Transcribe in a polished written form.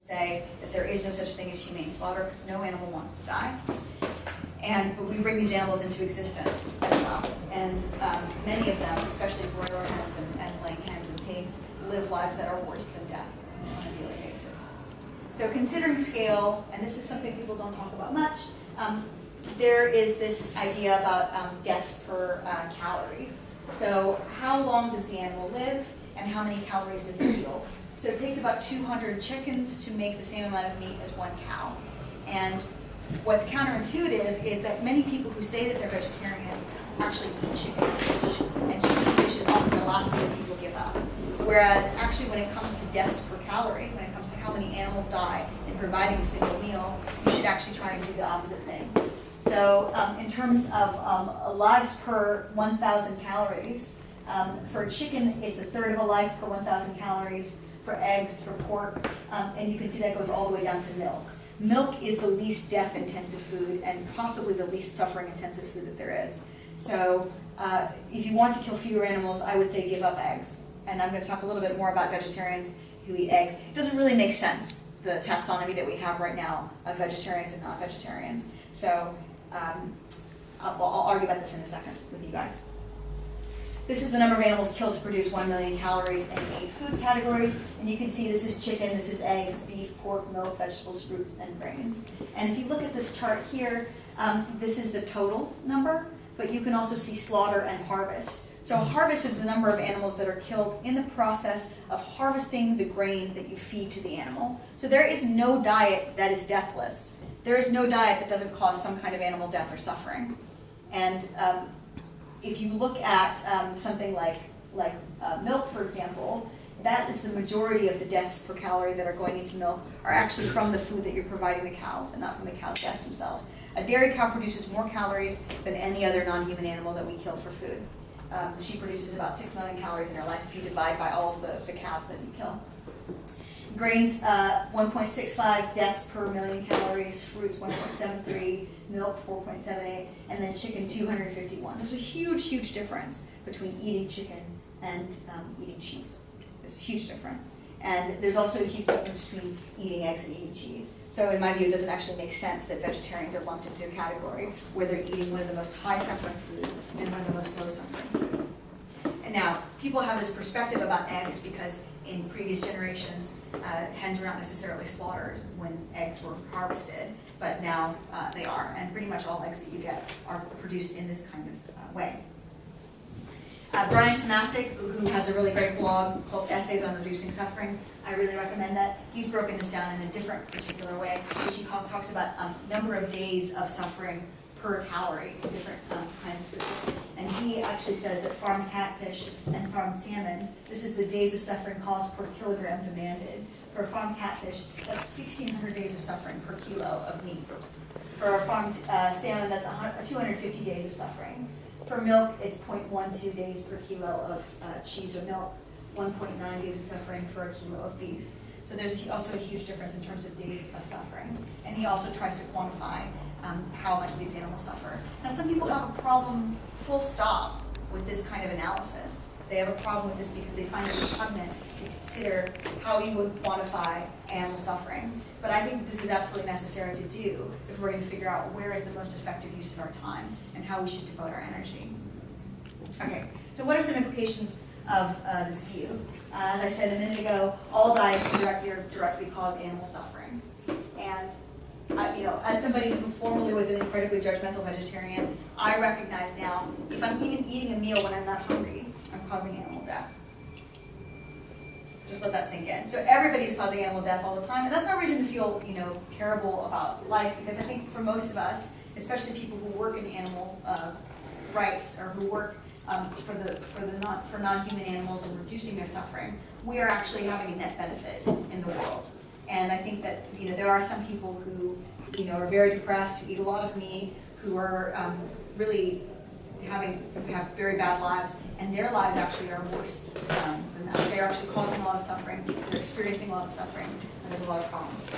say that there is no such thing as humane slaughter because no animal wants to die. But we bring these animals into existence as well. And many of them, especially broiler hens and laying hens and pigs, live lives that are worse than death on a daily basis. So considering scale, and this is something people don't talk about much, there is this idea about deaths per calorie. So how long does the animal live and how many calories does it yield? So it takes about 200 chickens to make the same amount of meat as one cow. And what's counterintuitive is that many people who say that they're vegetarian actually eat chicken and fish. And chicken and fish is often the last thing people give up. Whereas actually when it comes to deaths per calorie, when it comes to how many animals die in providing a single meal, you should actually try and do the opposite thing. So in terms of lives per 1,000 calories, for a chicken, it's a third of a life per 1,000 calories. For eggs, for pork, and you can see that goes all the way down to milk. Milk is the least death-intensive food and possibly the least suffering-intensive food that there is. So if you want to kill fewer animals, I would say give up eggs. And I'm going to talk a little bit more about vegetarians who eat eggs. It doesn't really make sense, the taxonomy that we have right now of vegetarians and not vegetarians. So I'll argue about this in a second with you guys. This is the number of animals killed to produce 1 million calories in 8 food categories. And you can see this is chicken, this is eggs, beef, pork, milk, vegetables, fruits, and grains. And if you look at this chart here, this is the total number, but you can also see slaughter and harvest. So harvest is the number of animals that are killed in the process of harvesting the grain that you feed to the animal. So there is no diet that is deathless. There is no diet that doesn't cause some kind of animal death or suffering. And if you look at something like milk, for example, that is the majority of the deaths per calorie that are going into milk are actually from the food that you're providing the cows and not from the cows' deaths themselves. A dairy cow produces more calories than any other non-human animal that we kill for food. She produces about 6 million calories in her life if you divide by all of the cows that you kill. Grains, 1.65 deaths per million calories, fruits 1.73, milk 4.78, and then chicken 251. There's a huge, huge difference between eating chicken and eating cheese. There's a huge difference. And there's also a huge difference between eating eggs and eating cheese. So in my view, it doesn't actually make sense that vegetarians are lumped into a category where they're eating one of the most high-suffering foods and one of the most low-suffering foods. And now, people have this perspective about eggs because in previous generations, hens were not necessarily slaughtered when eggs were harvested, but now they are, and pretty much all eggs that you get are produced in this kind of way. Brian Tomasic, who has a really great blog called Essays on Reducing Suffering, I really recommend that. He's broken this down in a different particular way, which he talks about number of days of suffering per calorie in different kinds of foods. And he actually says that farmed catfish and farmed salmon, this is the days of suffering cost per kilogram demanded. For a farmed catfish, that's 1,600 days of suffering per kilo of meat. For a farmed salmon, that's 250 days of suffering. For milk, it's 0.12 days per kilo of cheese or milk, 1.9 days of suffering for a kilo of beef. So there's also a huge difference in terms of days of suffering. And he also tries to quantify how much these animals suffer. Now, some people have a problem, full stop, with this kind of analysis. They have a problem with this because they find it repugnant to consider how you would quantify animal suffering. But I think this is absolutely necessary to do if we're going to figure out where is the most effective use of our time and how we should devote our energy. Okay, so what are some implications of this view? As I said a minute ago, all diets directly cause animal suffering. And as somebody who formerly was an incredibly judgmental vegetarian, I recognize now if I'm even eating a meal when I'm not hungry, I'm causing animal death. Just let that sink in. So everybody's causing animal death all the time, and that's no reason to feel terrible about life, because I think for most of us, especially people who work in animal rights or who work for non-human animals and reducing their suffering, we are actually having a net benefit in the world. And I think that there are some people who are very depressed, who eat a lot of meat, who are really have very bad lives, and their lives actually are worse than that. They're actually causing a lot of suffering, they're experiencing a lot of suffering, and there's a lot of problems.